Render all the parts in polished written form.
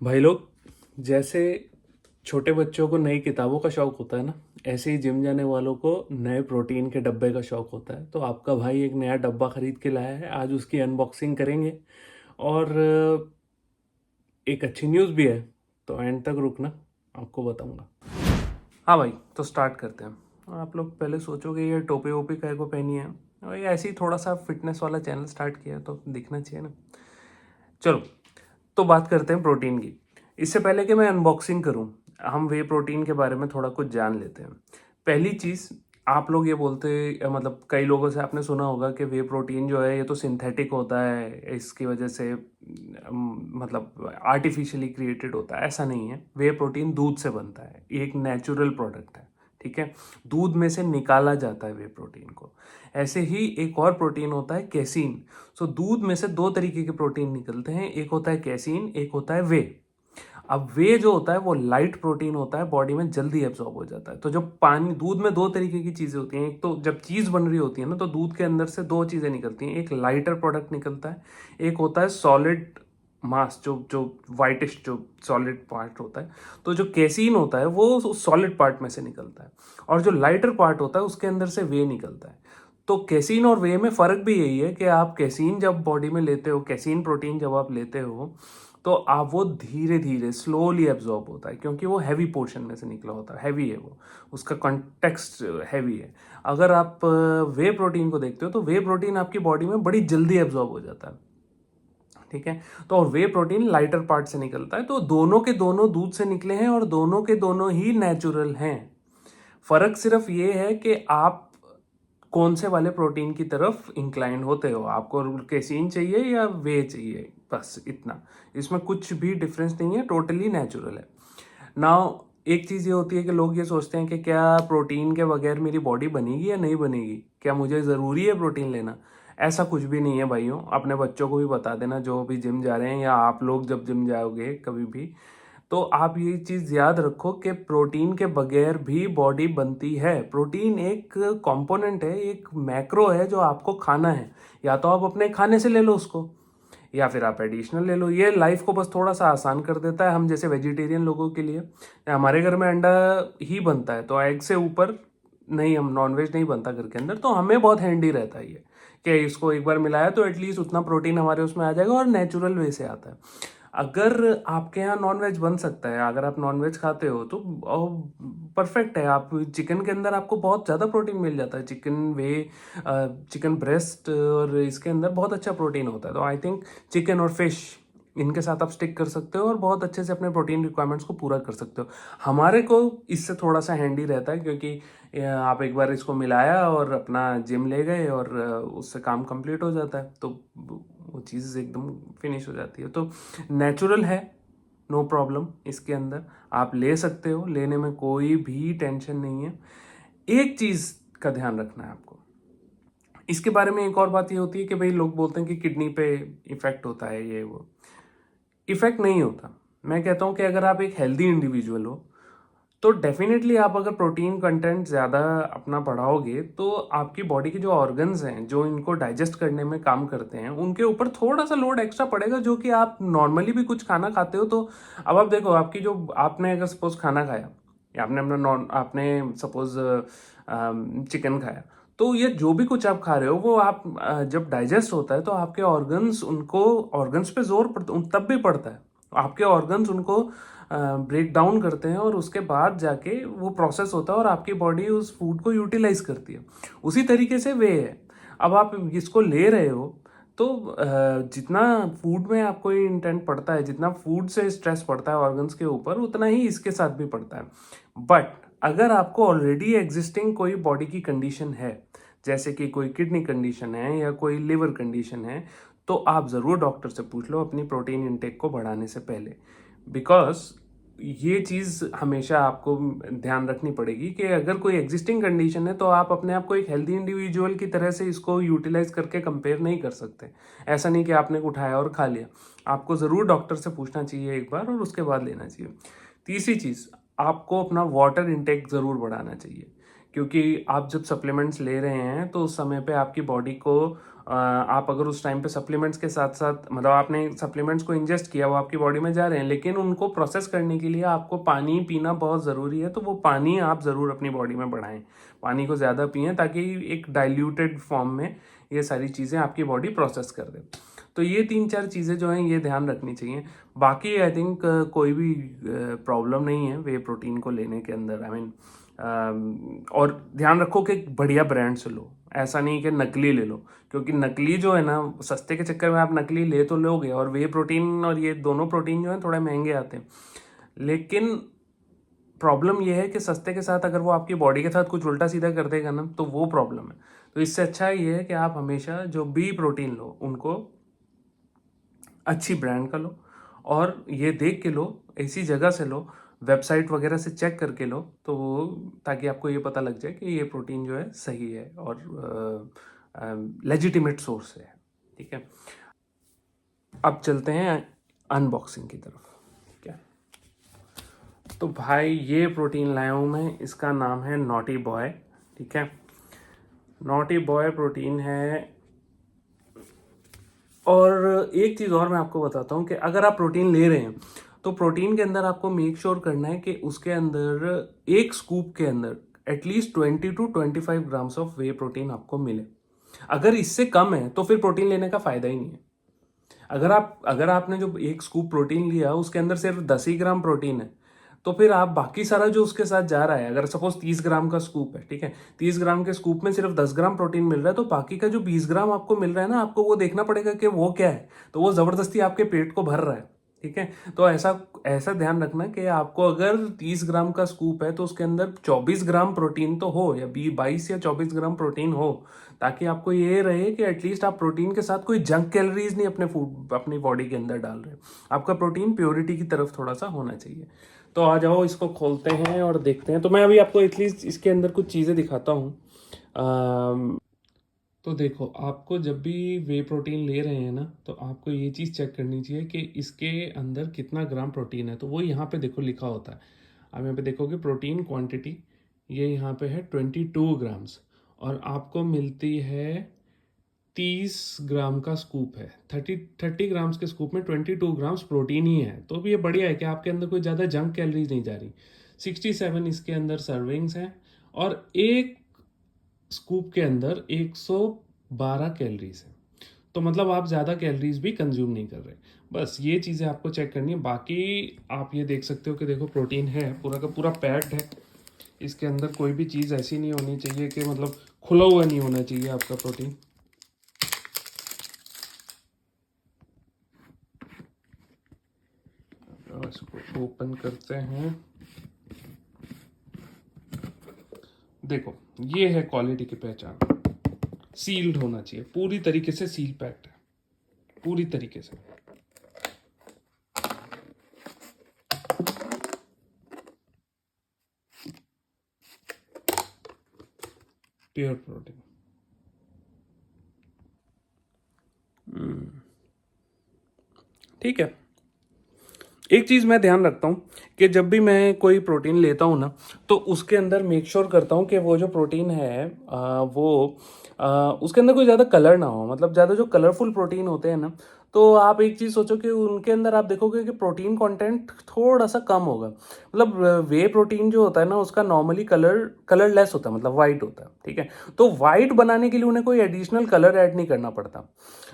भाई लोग, जैसे छोटे बच्चों को नई किताबों का शौक होता है ना, ऐसे ही जिम जाने वालों को नए प्रोटीन के डब्बे का शौक होता है। तो आपका भाई एक नया डब्बा खरीद के लाया है, आज उसकी अनबॉक्सिंग करेंगे। और एक अच्छी न्यूज़ भी है, तो एंड तक रुकना, आपको बताऊंगा। हाँ भाई, तो स्टार्ट करते हैं। आप लोग पहले सोचोगे ये टोपी वोपी काहे को पहनी है, और ये ऐसे ही थोड़ा सा फिटनेस वाला चैनल स्टार्ट किया है तो दिखना चाहिए ना। चलो, तो बात करते हैं प्रोटीन की। इससे पहले कि मैं अनबॉक्सिंग करूं, हम वे प्रोटीन के बारे में थोड़ा कुछ जान लेते हैं। पहली चीज़, आप लोग ये बोलते, मतलब कई लोगों से आपने सुना होगा कि वे प्रोटीन जो है ये तो सिंथेटिक होता है, इसकी वजह से मतलब आर्टिफिशियली क्रिएटेड होता है। ऐसा नहीं है, वे प्रोटीन दूध से बनता है, ये एक नेचुरल प्रोडक्ट है। ठीक है, दूध में से निकाला जाता है वे प्रोटीन को। ऐसे ही एक और प्रोटीन होता है कैसीन। सो दूध में से दो तरीके के प्रोटीन निकलते हैं, एक होता है कैसीन, एक होता है वे। अब वे जो होता है वो लाइट प्रोटीन होता है, बॉडी में जल्दी एब्जॉर्ब हो जाता है। तो जब पानी, दूध में दो तरीके की चीज़ें होती हैं। एक तो जब चीज़ बन रही होती है ना, तो दूध के अंदर से दो चीज़ें निकलती हैं, एक लाइटर प्रोडक्ट निकलता है, एक होता है सॉलिड मास, जो जो वाइटिश जो सॉलिड पार्ट होता है। तो जो कैसीन होता है वो सॉलिड पार्ट में से निकलता है, और जो लाइटर पार्ट होता है उसके अंदर से वे निकलता है। तो कैसीन और वे में फ़र्क भी यही है कि आप कैसीन जब बॉडी में लेते हो, कैसीन प्रोटीन जब आप लेते हो, तो आप वो धीरे धीरे स्लोली एब्जॉर्ब होता है, क्योंकि वो हैवी पोर्शन में से निकला होता है, हैवी है वो, उसका कॉन्टेक्स्ट हैवी है। अगर आप वे प्रोटीन को देखते हो तो वे प्रोटीन आपकी बॉडी में बड़ी जल्दी एब्जॉर्ब हो जाता है। ठीक है, तो और वे प्रोटीन लाइटर पार्ट से निकलता है। तो दोनों के दोनों दूध से निकले हैं और दोनों के दोनों ही नेचुरल हैं। फर्क सिर्फ ये है कि आप कौन से वाले प्रोटीन की तरफ इंक्लाइन होते हो, आपको कैसीन चाहिए या वे चाहिए, बस इतना। इसमें कुछ भी डिफरेंस नहीं है, टोटली नेचुरल है। नाउ, एक चीज़ ये होती है कि लोग ये सोचते हैं कि क्या प्रोटीन के बगैर मेरी बॉडी बनेगी या नहीं बनेगी, क्या मुझे ज़रूरी है प्रोटीन लेना। ऐसा कुछ भी नहीं है भाइयों, अपने बच्चों को भी बता देना जो भी जिम जा रहे हैं, या आप लोग जब जिम जाओगे कभी भी, तो आप ये चीज़ याद रखो कि प्रोटीन के बगैर भी बॉडी बनती है। प्रोटीन एक कंपोनेंट है, एक मैक्रो है जो आपको खाना है। या तो आप अपने खाने से ले लो उसको, या फिर आप एडिशनल ले लो। ये लाइफ को बस थोड़ा सा आसान कर देता है हम जैसे वेजिटेरियन लोगों के लिए। हमारे घर में अंडा ही बनता है, तो एग से ऊपर नहीं, हम नॉनवेज नहीं बनता घर के अंदर, तो हमें बहुत हैंडी रहता है ये कि इसको एक बार मिलाया तो एटलीस्ट उतना प्रोटीन हमारे उसमें आ जाएगा, और नेचुरल वे से आता है। अगर आपके यहाँ नॉनवेज बन सकता है, अगर आप नॉनवेज खाते हो तो परफेक्ट है। आप चिकन के अंदर आपको बहुत ज़्यादा प्रोटीन मिल जाता है, चिकन वे, चिकन ब्रेस्ट, और इसके अंदर बहुत अच्छा प्रोटीन होता है। तो आई थिंक चिकन और फिश, इनके साथ आप स्टिक कर सकते हो और बहुत अच्छे से अपने प्रोटीन रिक्वायरमेंट्स को पूरा कर सकते हो। हमारे को इससे थोड़ा सा हैंडी रहता है, क्योंकि आप एक बार इसको मिलाया और अपना जिम ले गए, और उससे काम कंप्लीट हो जाता है, तो वो चीज़ एकदम फिनिश हो जाती है। तो नेचुरल है, नो प्रॉब्लम इसके अंदर, आप ले सकते हो, लेने में कोई भी टेंशन नहीं है। एक चीज़ का ध्यान रखना है आपको, इसके बारे में एक और बात ये होती है कि भाई लोग बोलते हैं कि किडनी पे इफेक्ट होता है, ये वो। इफेक्ट नहीं होता। मैं कहता हूँ कि अगर आप एक हेल्दी इंडिविजुअल हो, तो डेफिनेटली आप अगर प्रोटीन कंटेंट ज़्यादा अपना बढ़ाओगे, तो आपकी बॉडी के जो ऑर्गन्स हैं, जो इनको डाइजेस्ट करने में काम करते हैं, उनके ऊपर थोड़ा सा लोड एक्स्ट्रा पड़ेगा, जो कि आप नॉर्मली भी कुछ खाना खाते हो। तो अब आप देखो, आपकी जो, आपने अगर सपोज खाना खाया, या आपने अपना नॉन आपने सपोज चिकन खाया, तो ये जो भी कुछ आप खा रहे हो वो आप जब डाइजेस्ट होता है तो आपके ऑर्गन्स, उनको ऑर्गन्स पे जोर तब भी पड़ता है। आपके ऑर्गन्स उनको ब्रेक डाउन करते हैं, और उसके बाद जाके वो प्रोसेस होता है और आपकी बॉडी उस फूड को यूटिलाइज करती है। उसी तरीके से वे है। अब आप इसको ले रहे हो, तो जितना फूड में आपको इंटेंट पड़ता है, जितना फूड से स्ट्रेस पड़ता है ऑर्गन्स के ऊपर, उतना ही इसके साथ भी पड़ता है। बट अगर आपको ऑलरेडी एग्जिस्टिंग कोई बॉडी की कंडीशन है, जैसे कि कोई किडनी कंडीशन है या कोई लिवर कंडीशन है, तो आप ज़रूर डॉक्टर से पूछ लो अपनी प्रोटीन इंटेक को बढ़ाने से पहले। बिकॉज ये चीज़ हमेशा आपको ध्यान रखनी पड़ेगी कि अगर कोई एग्जिस्टिंग कंडीशन है, तो आप अपने आप को एक हेल्दी इंडिविजुअल की तरह से इसको यूटिलाइज करके कंपेयर नहीं कर सकते। ऐसा नहीं कि आपने उठाया और खा लिया, आपको ज़रूर डॉक्टर से पूछना चाहिए एक बार, और उसके बाद लेना चाहिए। तीसरी चीज़, आपको अपना वाटर इंटेक ज़रूर बढ़ाना चाहिए, क्योंकि आप जब सप्लीमेंट्स ले रहे हैं तो उस समय पे आपकी बॉडी को आप अगर उस टाइम पे सप्लीमेंट्स के साथ साथ मतलब आपने सप्लीमेंट्स को इंजेस्ट किया, वो आपकी बॉडी में जा रहे हैं, लेकिन उनको प्रोसेस करने के लिए आपको पानी पीना बहुत ज़रूरी है। तो वो पानी आप ज़रूर अपनी बॉडी में बढ़ाएं, पानी को ज़्यादा पिएं ताकि एक डाइल्यूटेड फॉर्म में ये सारी चीज़ें आपकी बॉडी प्रोसेस कर दे। तो ये 3-4 चीज़ें जो हैं ये ध्यान रखनी चाहिए। बाकी आई थिंक कोई भी प्रॉब्लम नहीं है वे प्रोटीन को लेने के अंदर। आई मीन और ध्यान रखो कि बढ़िया ब्रांड से लो, ऐसा नहीं कि नकली ले लो, क्योंकि नकली जो है ना, सस्ते के चक्कर में आप नकली ले तो लोगे, और वे प्रोटीन और ये दोनों प्रोटीन जो है थोड़े महंगे आते हैं। लेकिन प्रॉब्लम ये है कि सस्ते के साथ अगर वो आपकी बॉडी के साथ कुछ उल्टा सीधा कर देगा ना, तो वो प्रॉब्लम है। तो इससे अच्छा ये है कि आप हमेशा जो भी प्रोटीन लो उनको अच्छी ब्रांड का लो, और ये देख के लो, ऐसी जगह से लो, वेबसाइट वगैरह से चेक करके लो, तो वो ताकि आपको ये पता लग जाए कि ये प्रोटीन जो है सही है और लेजिटिमेट सोर्स है। ठीक है, अब चलते हैं अनबॉक्सिंग की तरफ। क्या, तो भाई ये प्रोटीन लाया हूँ मैं, इसका नाम है नॉटी बॉय। ठीक है, नॉटी बॉय प्रोटीन है। और एक चीज़ और मैं आपको बताता हूँ कि अगर आप प्रोटीन ले रहे हैं तो प्रोटीन के अंदर आपको मेक श्योर करना है कि उसके अंदर एक स्कूप के अंदर at least 20 to 25 grams of way protein आपको मिले। अगर इससे कम है तो फिर प्रोटीन लेने का फायदा ही नहीं है। अगर आपने जो एक स्कूप प्रोटीन लिया उसके अंदर सिर्फ 10 ही ग्राम प्रोटीन है, तो फिर आप बाकी सारा जो उसके साथ जा रहा है, अगर सपोज 30 ग्राम का स्कूप है, ठीक है, 30 ग्राम के स्कूप में सिर्फ 10 ग्राम प्रोटीन मिल रहा है, तो बाकी का जो 20 ग्राम आपको मिल रहा है ना, आपको वो देखना पड़ेगा कि वो क्या है। तो वो जबरदस्ती आपके पेट को भर रहा है। ठीक है, तो ऐसा ऐसा ध्यान रखना कि आपको अगर 30 ग्राम का स्कूप है तो उसके अंदर 24 ग्राम प्रोटीन तो हो, या 22 या 24 ग्राम प्रोटीन हो, ताकि आपको ये रहे कि एटलीस्ट आप प्रोटीन के साथ कोई जंक कैलोरीज नहीं अपनी बॉडी के अंदर डाल रहे। आपका प्रोटीन प्योरिटी की तरफ थोड़ा सा होना चाहिए। तो आ जाओ, इसको खोलते हैं और देखते हैं। तो मैं अभी आपको एटलीस्ट इसके अंदर कुछ चीज़ें दिखाता हूँ। तो देखो, आपको जब भी वे प्रोटीन ले रहे हैं ना, तो आपको ये चीज़ चेक करनी चाहिए कि इसके अंदर कितना ग्राम प्रोटीन है। तो वो यहाँ पे देखो लिखा होता है। आप यहाँ पे देखोगे प्रोटीन क्वांटिटी, ये यहाँ पे है 22 ग्राम्स, और आपको मिलती है 30 ग्राम का स्कूप है। 30 ग्राम्स के स्कूप में 22 ग्राम्स प्रोटीन ही है। तो भी ये बढ़िया है कि आपके अंदर कोई ज़्यादा जंक कैलोरीज नहीं जा रही। 67 इसके अंदर सर्विंग्स हैं, और एक स्कूप के अंदर 112 कैलोरीज है। तो मतलब आप ज़्यादा कैलोरीज भी कंज्यूम नहीं कर रहे। बस ये चीज़ें आपको चेक करनी है। बाकी आप ये देख सकते हो कि देखो प्रोटीन है, पूरा का पूरा पैक्ड है। इसके अंदर कोई भी चीज़ ऐसी नहीं होनी चाहिए कि मतलब खुला हुआ नहीं होना चाहिए आपका प्रोटीन। इसको ओपन करते हैं। देखो, ये है क्वालिटी की पहचान। सील्ड होना चाहिए, पूरी तरीके से सील पैक्ड है, पूरी तरीके से। Pure protein. ठीक है, एक चीज़ मैं ध्यान रखता हूँ कि जब भी मैं कोई प्रोटीन लेता हूँ ना, तो उसके अंदर मेक श्योर करता हूँ कि वो जो प्रोटीन है उसके अंदर कोई ज़्यादा कलर ना हो। मतलब ज़्यादा जो कलरफुल प्रोटीन होते हैं ना, तो आप एक चीज़ सोचो कि उनके अंदर आप देखोगे कि प्रोटीन कंटेंट थोड़ा सा कम होगा। मतलब वे प्रोटीन जो होता है ना, उसका नॉर्मली कलरलेस होता है, मतलब वाइट होता है। ठीक है, तो वाइट बनाने के लिए उन्हें कोई एडिशनल कलर ऐड नहीं करना पड़ता।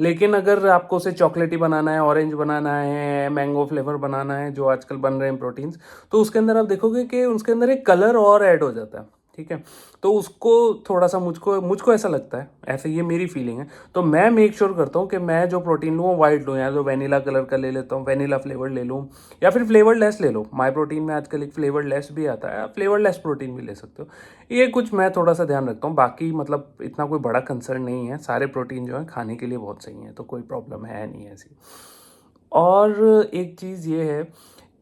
लेकिन अगर आपको उसे चॉकलेटी बनाना है, ऑरेंज बनाना है, मैंगो फ्लेवर बनाना है, जो आजकल बन रहे हैं प्रोटीन्स, तो उसके अंदर आप देखोगे कि उसके अंदर एक कलर और ऐड हो जाता है। ठीक है, तो उसको थोड़ा सा मुझको ऐसा लगता है, ऐसे ये मेरी फीलिंग है। तो मैं मेक श्योर करता हूँ कि मैं जो प्रोटीन लूँ वो वाइट लूँ, या तो वेनिला कलर का ले लेता हूँ, वेनिला फ्लेवर ले लूँ, या फिर फ्लेवर लेस ले लो। माई प्रोटीन में आजकल एक फ्लेवर लेस भी आता है, आप फ्लेवर लेस प्रोटीन भी ले सकते हो। ये कुछ मैं थोड़ा सा ध्यान रखता हूँ। बाकी मतलब इतना कोई बड़ा कंसर्न नहीं है, सारे प्रोटीन जो है खाने के लिए बहुत सही हैं, तो कोई प्रॉब्लम है नहीं ऐसी। और एक चीज़ ये है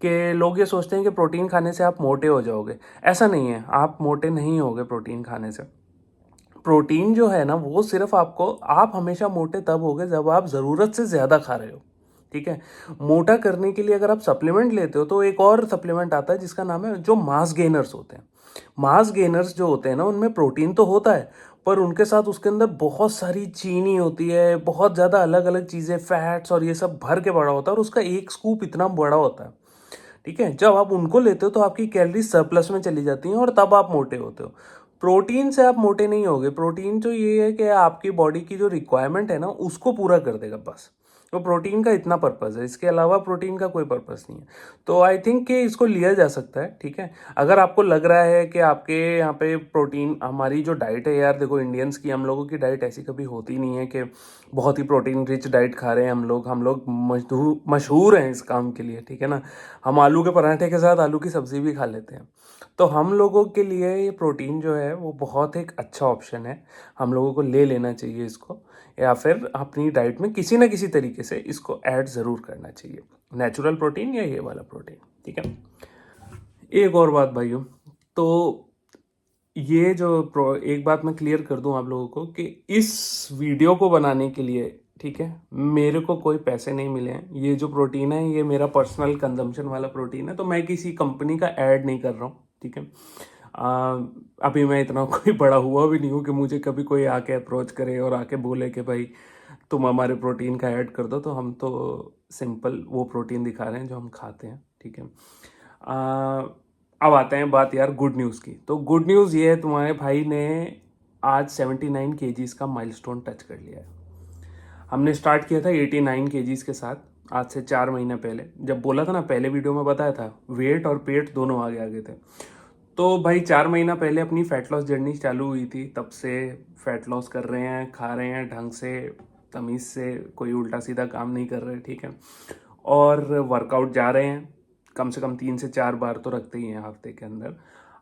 कि लोग ये सोचते हैं कि प्रोटीन खाने से आप मोटे हो जाओगे। ऐसा नहीं है, आप मोटे नहीं होगे प्रोटीन खाने से। प्रोटीन जो है ना, वो सिर्फ आप हमेशा मोटे तब होगे जब आप ज़रूरत से ज़्यादा खा रहे हो। ठीक है, मोटा करने के लिए अगर आप सप्लीमेंट लेते हो तो एक और सप्लीमेंट आता है जिसका नाम है, जो मास गेनर्स होते हैं। मास गेनर्स जो होते हैं ना, उनमें प्रोटीन तो होता है, पर उनके साथ उसके अंदर बहुत सारी चीनी होती है, बहुत ज़्यादा अलग अलग चीज़ें, फैट्स और ये सब भर के बड़ा होता है, और उसका एक स्कूप इतना बड़ा होता है। ठीक है, जब आप उनको लेते हो तो आपकी कैलोरी सरप्लस में चली जाती हैं, और तब आप मोटे होते हो। प्रोटीन से आप मोटे नहीं होगे। प्रोटीन तो ये है कि आपकी बॉडी की जो रिक्वायरमेंट है ना, उसको पूरा कर देगा बस। तो प्रोटीन का इतना पर्पस है, इसके अलावा प्रोटीन का कोई पर्पस नहीं है। तो आई थिंक कि इसको लिया जा सकता है। ठीक है, अगर आपको लग रहा है कि आपके यहाँ पे प्रोटीन, हमारी जो डाइट है यार, देखो इंडियंस की, हम लोगों की डाइट ऐसी कभी होती नहीं है कि बहुत ही प्रोटीन रिच डाइट खा रहे हैं हम लोग मशहूर हैं इस काम के लिए। ठीक है ना, हम आलू के पराठे के साथ आलू की सब्जी भी खा लेते हैं। तो हम लोगों के लिए ये प्रोटीन जो है वो बहुत एक अच्छा ऑप्शन है, हम लोगों को ले लेना चाहिए इसको, या फिर अपनी डाइट में किसी ना किसी तरीके से इसको ऐड ज़रूर करना चाहिए, नेचुरल प्रोटीन या ये वाला प्रोटीन। ठीक है, एक और बात भाइयों, तो ये जो एक बात मैं क्लियर कर दूं आप लोगों को कि इस वीडियो को बनाने के लिए, ठीक है, मेरे को कोई पैसे नहीं मिले हैं। ये जो प्रोटीन है ये मेरा पर्सनल कंजम्पशन वाला प्रोटीन है, तो मैं किसी कंपनी का ऐड नहीं कर रहा हूँ। ठीक है, अभी मैं इतना कोई बड़ा हुआ भी नहीं हूँ कि मुझे कभी कोई आके अप्रोच करे और आके बोले कि भाई तुम हमारे प्रोटीन का ऐड कर दो। तो हम तो सिंपल वो प्रोटीन दिखा रहे हैं जो हम खाते हैं। ठीक है, अब आते हैं बात यार गुड न्यूज़ की। तो गुड न्यूज़ ये है, तुम्हारे भाई ने आज 79 केजीज़ का माइलस्टोन टच कर लिया है। हमने स्टार्ट किया था 89 केजीज़ के साथ, आज से 4 महीने पहले। जब बोला था ना, पहले वीडियो में बताया था, वेट और पेट दोनों आगे आगे थे। तो भाई 4 महीना पहले अपनी फैट लॉस जर्नी चालू हुई थी, तब से फैट लॉस कर रहे हैं, खा रहे हैं ढंग से, तमीज़ से, कोई उल्टा सीधा काम नहीं कर रहे। ठीक है, और वर्कआउट जा रहे हैं, कम से कम 3 से 4 बार तो रखते ही हैं हफ्ते के अंदर।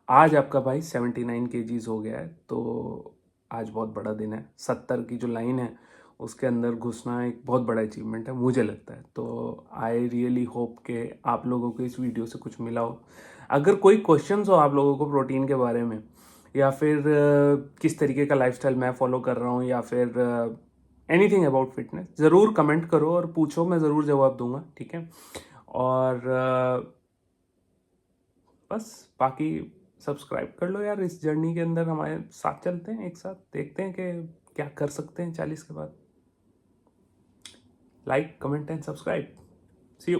आज आपका भाई 79 केजीज़ हो गया है, तो आज बहुत बड़ा दिन है। 70 की जो लाइन है उसके अंदर घुसना एक बहुत बड़ा अचीवमेंट है मुझे लगता है। तो आई रियली होप कि आप लोगों को इस वीडियो से कुछ मिला हो। अगर कोई क्वेश्चंस हो आप लोगों को प्रोटीन के बारे में, या फिर किस तरीके का लाइफस्टाइल मैं फॉलो कर रहा हूँ, या फिर एनीथिंग अबाउट फिटनेस, ज़रूर कमेंट करो और पूछो, मैं ज़रूर जवाब दूंगा। ठीक है, और बस बाकी सब्सक्राइब कर लो यार, इस जर्नी के अंदर हमारे साथ चलते हैं, एक साथ देखते हैं कि क्या कर सकते हैं 40 के बाद। Like, comment and subscribe. See you.